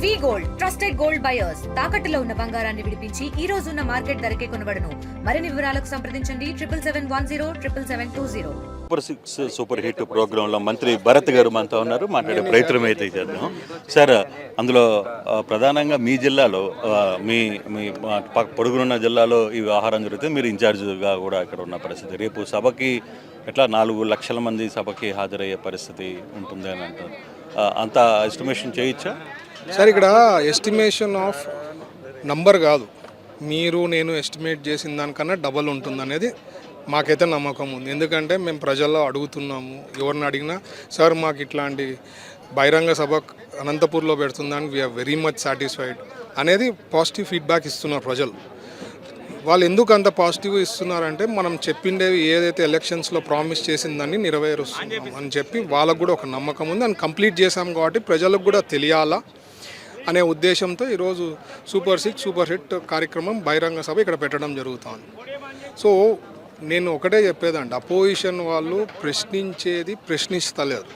వి gold trusted gold buyers తాకట్టులో ఉన్న బంగారాన్ని విడిపించి ఈ రోజు ఉన్న మార్కెట్ ధరకే కొనబడును. మరిన్ని వివరాలకు సంప్రదించండి 77107720. సూపర్ హిట్ ప్రోగ్రామ్ లో మంత్రి భరత్ గారు మనతో ఉన్నారు. మాట్లాడే ప్రయత్నం అయితే చేద్దాం. సార్, అందులో ప్రధానంగా మీ జిల్లాలో మీ మీ పొరుగునున్న జిల్లాలో ఈ వ్యవహారం జరుగుతుంది. మీరు ఇన్ఛార్జ్గా కూడా ఇక్కడ ఉన్న పరిస్థితి. రేపు సభకి ఎట్లా 4 లక్షల మంది సభకి హాజరయ్యే పరిస్థితి ఉంటుంది అని అంటారు. అంత ఎస్టిమేషన్ చేయొచ్చా సార్? ఇక్కడ ఎస్టిమేషన్ ఆఫ్ నంబర్ కాదు, మీరు నేను ఎస్టిమేట్ చేసిన దానికన్నా డబల్ ఉంటుంది అనేది మాకైతే నమ్మకం ఉంది. ఎందుకంటే మేము ప్రజల్లో అడుగుతున్నాము, ఎవరిని అడిగినా సార్ మాకు ఇట్లాంటి బహిరంగ సభ అనంతపూర్లో పెడుతుందని వీఆర్ వెరీ మచ్ సాటిస్ఫైడ్ అనేది పాజిటివ్ ఫీడ్బ్యాక్ ఇస్తున్నారు ప్రజలు. వాళ్ళు ఎందుకు అంత పాజిటివ్ ఇస్తున్నారంటే మనం చెప్పిండేవి ఏదైతే ఎలక్షన్స్లో ప్రామిస్ చేసిందని నెరవేరుస్తున్నాం అని చెప్పి వాళ్ళకు కూడా ఒక నమ్మకం ఉంది. అని కంప్లీట్ చేశాం కాబట్టి ప్రజలకు కూడా తెలియాలా అనే ఉద్దేశంతో ఈరోజు సూపర్ హిట్ కార్యక్రమం బహిరంగ సభ ఇక్కడ పెట్టడం జరుగుతుంది. సో నేను ఒకటే చెప్పేదండి, అపోజిషన్ వాళ్ళు ప్రశ్నిస్తలేరు,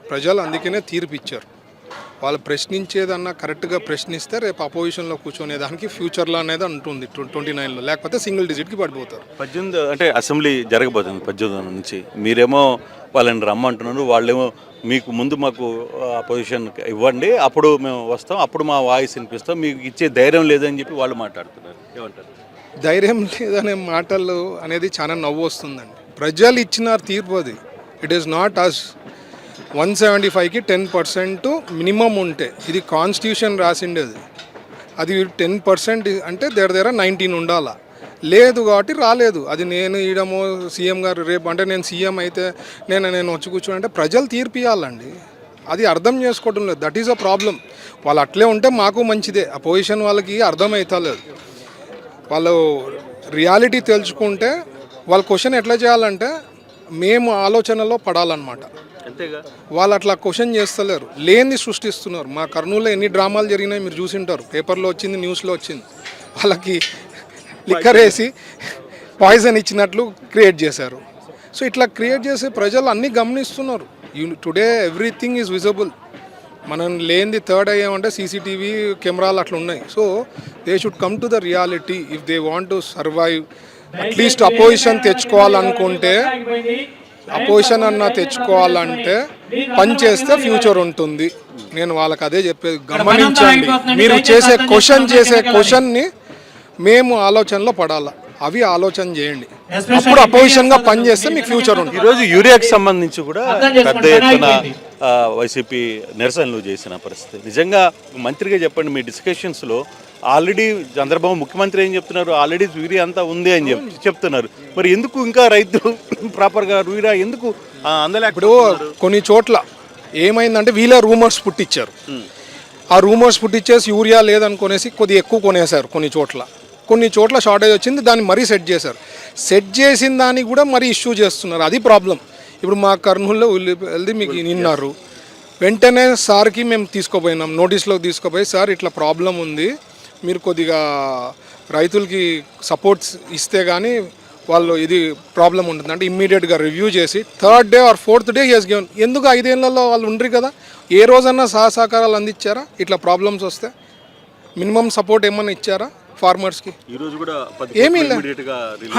ప్రజలు అందుకనే తీర్పు ఇచ్చారు. వాళ్ళు ప్రశ్నించేదన్నా కరెక్ట్గా ప్రశ్నిస్తే రేపు అపోజిషన్లో కూర్చునేదానికి ఫ్యూచర్లో అనేది ఉంటుంది 29లో, లేకపోతే సింగిల్ డిజిట్కి పడిపోతారు. 18 అంటే అసెంబ్లీ జరగబోతుంది 18 నుంచి. మీరేమో వాళ్ళని రమ్మంటున్నారు, వాళ్ళేమో మీకు ముందు మాకు అపోజిషన్ ఇవ్వండి, అప్పుడు మేము వస్తాం, అప్పుడు మా వాయిస్ వినిపిస్తాం, మీకు ఇచ్చే ధైర్యం లేదని చెప్పి వాళ్ళు మాట్లాడుతున్నారు. ఏమంటారు? ధైర్యం లేదనే మాటలు అనేది చాలా నవ్వు వస్తుందండి. ప్రజలు ఇచ్చిన తీర్పు అది. ఇట్ ఈస్ నాట్ అస్ 175కి 10% మినిమం ఉంటే, ఇది కాన్స్టిట్యూషన్ రాసిండేది, అది 10% అంటే దగ్గర 19 ఉండాలా. లేదు కాబట్టి రాలేదు. అది నేను ఈడమో సీఎం గారు రేపు అంటే నేను సీఎం అయితే నేను వచ్చి కూర్చొని అంటే ప్రజలు తీర్పు ఇవ్వాలండి. అది అర్థం చేసుకోవడం లేదు. That is a problem. వాళ్ళు అట్లే ఉంటే మాకు మంచిదే. అపోజిషన్ వాళ్ళకి అర్థమవుతలేదు. వాళ్ళు రియాలిటీ తెలుసుకుంటే వాళ్ళ క్వశ్చన్ ఎట్లా చేయాలంటే మేము ఆలోచనలో పడాలన్నమాట. వాళ్ళు అట్లా క్వశ్చన్ చేస్తలేరు, లేనిది సృష్టిస్తున్నారు. మా కర్నూలులో ఎన్ని డ్రామాలు జరిగినాయి మీరు చూసింటారు, పేపర్లో వచ్చింది, న్యూస్లో వచ్చింది. వాళ్ళకి లిక్కర్ వేసి పాయిజన్ ఇచ్చినట్లు క్రియేట్ చేశారు. సో ఇట్లా క్రియేట్ చేసే ప్రజలు అన్నీ గమనిస్తున్నారు. Today everything is visible. మనం లేనిది థర్డ్ అయ్యామంటే సీసీటీవీ కెమెరాలు అట్లా ఉన్నాయి. So they should come to the reality if they want to survive. At least opposition తెచ్చుకోవాలనుకుంటే, అపోజిషన్ అన్న తెచ్చుకోవాలంటే పని చేస్తే ఫ్యూచర్ ఉంటుంది. నేను వాళ్ళకి అదే చెప్పేది, గమనించండి. మీరు చేసే క్వశ్చన్ని మేము ఆలోచనలో పడాలా, అవి ఆలోచన చేయండి. అప్పుడు అపోజిషన్గా పనిచేస్తే మీకు ఫ్యూచర్ ఉంటుంది. ఈరోజు యూరియాకి సంబంధించి కూడా పెద్ద ఎత్తున వైసీపీ నిరసనలు చేసిన పరిస్థితి. నిజంగా మంత్రిగా చెప్పండి, మీ డిస్కషన్స్లో ఆల్రెడీ చంద్రబాబు ముఖ్యమంత్రి ఏం చెప్తున్నారు, ఆల్రెడీ యూరియా అంతా ఉంది అని చెప్తున్నారు. మరి ఎందుకు ఇంకా రైతులు ప్రాపర్గా యూరియా ఎందుకు అందలే? ఇప్పుడు కొన్ని చోట్ల ఏమైందంటే వీళ్ళ రూమర్స్ పుట్టించారు. ఆ రూమర్స్ పుట్టించేసి యూరియా లేదనుకునేసి కొద్దిగా ఎక్కువ కొనేశారు. కొన్ని చోట్ల షార్టేజ్ వచ్చింది, దాన్ని మరీ సెట్ చేశారు. సెట్ చేసిన దాన్ని కూడా మరీ ఇష్యూ చేస్తున్నారు. అది ప్రాబ్లం. ఇప్పుడు మా కర్నూలులో వెళ్ళి మీకు నిన్నారు, వెంటనే సార్కి మేము తీసుకుపోయినాం, నోటీస్లోకి తీసుకుపోయి సార్ ఇట్లా ప్రాబ్లం ఉంది, మీరు కొద్దిగా రైతులకి సపోర్ట్స్ ఇస్తే కానీ వాళ్ళు ఇది ప్రాబ్లం ఉంటుంది అంటే ఇమ్మీడియట్గా రివ్యూ చేసి 3rd day or 4th day has given. ఎందుకు 5 ఏళ్లలో వాళ్ళు ఉండరు కదా, ఏ రోజన్నా సహకారాలు అందించారా? ఇట్లా ప్రాబ్లమ్స్ వస్తే మినిమం సపోర్ట్ ఏమన్నా ఇచ్చారా ఫార్మర్స్కి? ఏమీ లేదు.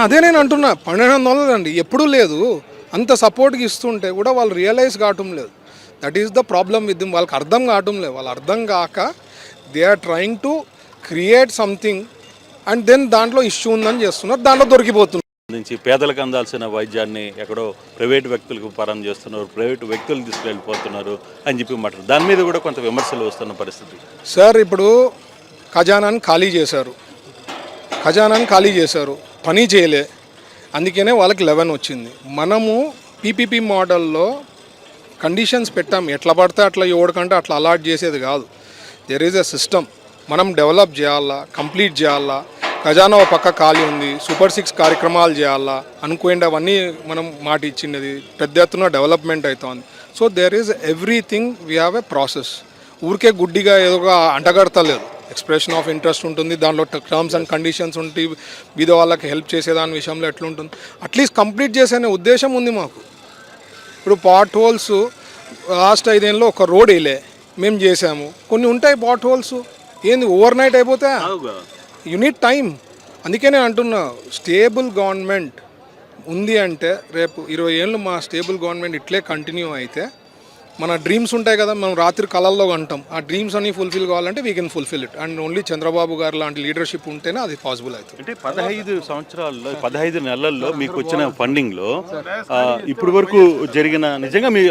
అదే నేను అంటున్నా, 1200 అండి, ఎప్పుడూ లేదు. అంత సపోర్ట్కి ఇస్తుంటే కూడా వాళ్ళు రియలైజ్ కావటం లేదు. That is the problem with them. వాళ్ళకి అర్థం కావటం లేదు. వాళ్ళు అర్థం కాక they are trying to create something and then దాంట్లో ఇష్యూ ఉందని చేస్తున్నారు, దాంట్లో దొరికిపోతున్నారు. నుంచి పేదలకు అందాల్సిన వైద్యాన్ని ఎక్కడో ప్రైవేటు వ్యక్తులకు పరం చేస్తున్నారు, ప్రైవేటు వ్యక్తులు తీసుకెళ్ళిపోతున్నారు అని చెప్పి మాట్లాడు. దాని మీద కూడా కొంత విమర్శలు వస్తున్న పరిస్థితి. సార్ ఇప్పుడు ఖజానాన్ని ఖాళీ చేశారు, పని చేయలే, అందుకనే వాళ్ళకి 11 వచ్చింది. మనము పీపీపీ మోడల్లో కండిషన్స్ పెట్టాం, ఎట్లా పడితే అట్లా ఎవరికంటే అట్లా అలాట్ చేసేది కాదు. There is a system. మనం డెవలప్ చేయాలా, కంప్లీట్ చేయాలా. ఖజానా ఒక పక్క ఖాళీ ఉంది, సూపర్ 6 కార్యక్రమాలు చేయాలా అనుకోండి, అవన్నీ మనం మాట ఇచ్చినది. పెద్ద ఎత్తున డెవలప్మెంట్ అవుతుంది. So there is everything we have a process. ఊరికే గుడ్డిగా ఏదోగా అంటగడతలేదు. ఎక్స్ప్రెషన్ ఆఫ్ ఇంట్రెస్ట్ ఉంటుంది, దాంట్లో టర్మ్స్ అండ్ కండిషన్స్ ఉంటాయి, బీద వాళ్ళకి హెల్ప్ చేసేదాని విషయంలో ఎట్లుంటుంది, అట్లీస్ట్ కంప్లీట్ చేసే ఉద్దేశం ఉంది మాకు. ఇప్పుడు పాట్ హోల్స్ లాస్ట్ 5 ఏళ్ళలో ఒక రోడ్ వేయలే, మేము చేసాము. కొన్ని ఉంటాయి పాట్ హోల్స్, ఏంది ఓవర్ నైట్ అయిపోతే యూనిట్ టైం. అందుకే నేను అంటున్నా, స్టేబుల్ గవర్నమెంట్ ఉంది అంటే రేపు 20 ఏళ్ళు మా స్టేబుల్ గవర్నమెంట్ ఇట్లే కంటిన్యూ అయితే మన డ్రీమ్స్ ఉంటాయి కదా, మనం రాత్రి కళల్లో అంటాం, ఆ డ్రీమ్స్ అన్ని ఫుల్ఫిల్ కావాలంటే we can fulfil it. And only Chandrababu గారు లాంటి లీడర్షిప్ ఉంటేనే అది పాసిబుల్ అవుతుంది. అంటే 15 సంవత్సరాల్లో 15 నెలల్లో మీకు వచ్చిన ఫండింగ్లో ఇప్పటి వరకు జరిగిన నిజంగా మీ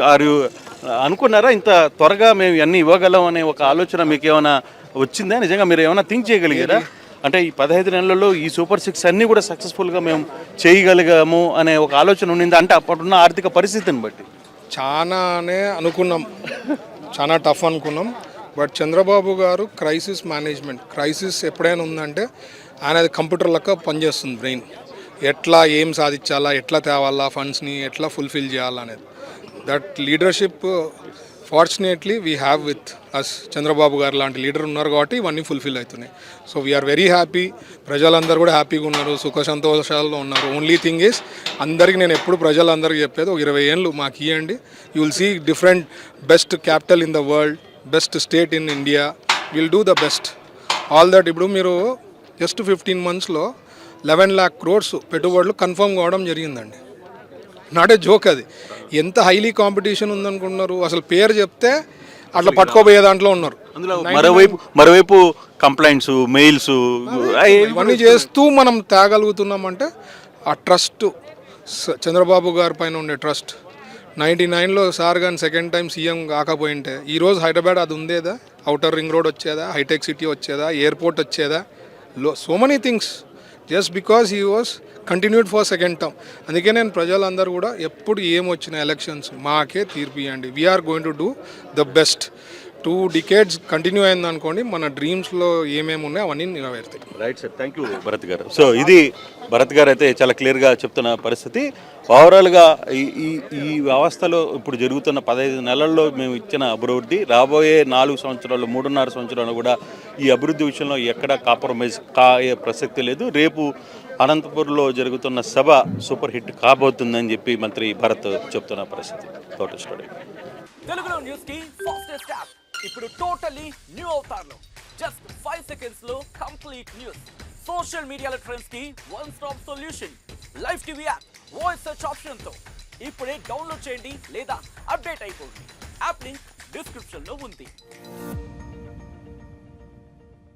అనుకున్నారా ఇంత త్వరగా మేము ఇవన్నీ ఇవ్వగలం అనే ఒక ఆలోచన మీకు ఏమైనా వచ్చిందా? నిజంగా మీరు ఏమైనా థింక్ చేయగలిగారా? అంటే ఈ 15 నెలల్లో ఈ సూపర్ 6 అన్నీ కూడా సక్సెస్ఫుల్గా మేము చేయగలిగాము అనే ఒక ఆలోచన ఉండింది అంటే అప్పుడున్న ఆర్థిక పరిస్థితిని బట్టి? చాలానే అనుకున్నాం, చాలా టఫ్ అనుకున్నాం. బట్ చంద్రబాబు గారు క్రైసిస్ మేనేజ్మెంట్, క్రైసిస్ ఎప్పుడైనా ఉందంటే ఆయన కంప్యూటర్ లెక్క పనిచేస్తుంది బ్రెయిన్. ఎట్లా ఏం సాధించాలా, ఎట్లా తేవాలా ఫండ్స్ని, ఎట్లా ఫుల్ఫిల్ చేయాలా అనేది. That leadership fortunately we have with us. Chandrababu గారు లాంటి లీడర్ ఉన్నారు కాబట్టి ఇవన్నీ ఫుల్ఫిల్ అవుతున్నాయి. So we are very happy. ప్రజలందరూ కూడా హ్యాపీగా ఉన్నారు, సుఖ సంతోషాల్లో ఉన్నారు. ఓన్లీ థింగ్ ఈస్, అందరికీ నేను ఎప్పుడు ప్రజలందరికీ చెప్పేది, ఒక 20 ఏళ్ళు మాకు ఇవ్వండి, you will see different best capital in the world, best state in India, will do the best all that. ఇప్పుడు మీరు జస్ట్ 15 monthsలో 11 lakh crores పెట్టుబడులు కన్ఫర్మ్ కావడం జరిగిందండి. నాట్ ఏ జోక్ అది. ఎంత హైలీ కాంపిటీషన్ ఉందనుకుంటున్నారు, అసలు పేరు చెప్తే అట్లా పట్టుకోబోయే దాంట్లో ఉన్నారు. అందులో మరోవైపు కంప్లైంట్స్, మెయిల్స్ ఇవన్నీ చేస్తూ మనం తేగలుగుతున్నామంటే ఆ ట్రస్ట్, చంద్రబాబు గారి పైన ఉండే ట్రస్ట్. 99లో సార్ కానీ సెకండ్ టైం సీఎం కాకపోయింటే ఈరోజు హైదరాబాద్ అది ఉండేదా? అవుటర్ రింగ్ రోడ్ వచ్చేదా? హైటెక్ సిటీ వచ్చేదా? ఎయిర్పోర్ట్ వచ్చేదా? So many things just because he was continued for second term. అందుకే నేను ప్రజలందరూ కూడా ఎప్పుడు ఏమొచ్చిన ఎలక్షన్స్ మాకే తీర్పు ఇవ్వండి, we are going to do the best. 2 decades continue అయింది అనుకోండి, మన డ్రీమ్స్లో ఏమేమి ఉన్నాయో అవన్నీ నెరవేరుతాయి. Right sir, thank you Bharat గారు. సో ఇది భరత్ గారు అయితే చాలా క్లియర్గా చెప్తున్న పరిస్థితి. ఓవరాల్గా ఈ వ్యవస్థలో ఇప్పుడు జరుగుతున్న 15 నెలల్లో మేము ఇచ్చిన అభివృద్ధి రాబోయే 4 సంవత్సరాలు, 3.5 సంవత్సరాలు కూడా ఈ అభివృద్ధి విషయంలో ఎక్కడా కాంప్రమైజ్ కాయే ప్రసక్తి లేదు. రేపు అనంతపూర్లో జరుగుతున్న సభ సూపర్ హిట్ కాబోతుందని చెప్పి మంత్రి భరత్ చెప్తున్న పరిస్థితి. తోట స్టూడియో తెలుగులో న్యూస్ కి ఫాస్టెస్ట్ యాప్ ఇప్పుడు టోటలీ న్యూ అవతార్లో జస్ట్ 5 seconds లో కంప్లీట్ న్యూస్. సోషల్ మీడియాలో ట్రెండ్స్ కి one stop solution. Live TV app voice search option తో ఇప్పుడే డౌన్లోడ్ చేయండి లేదా అప్డేట్ అయిపోండి. యాప్ లింక్ డిస్క్రిప్షన్ లో ఉంది.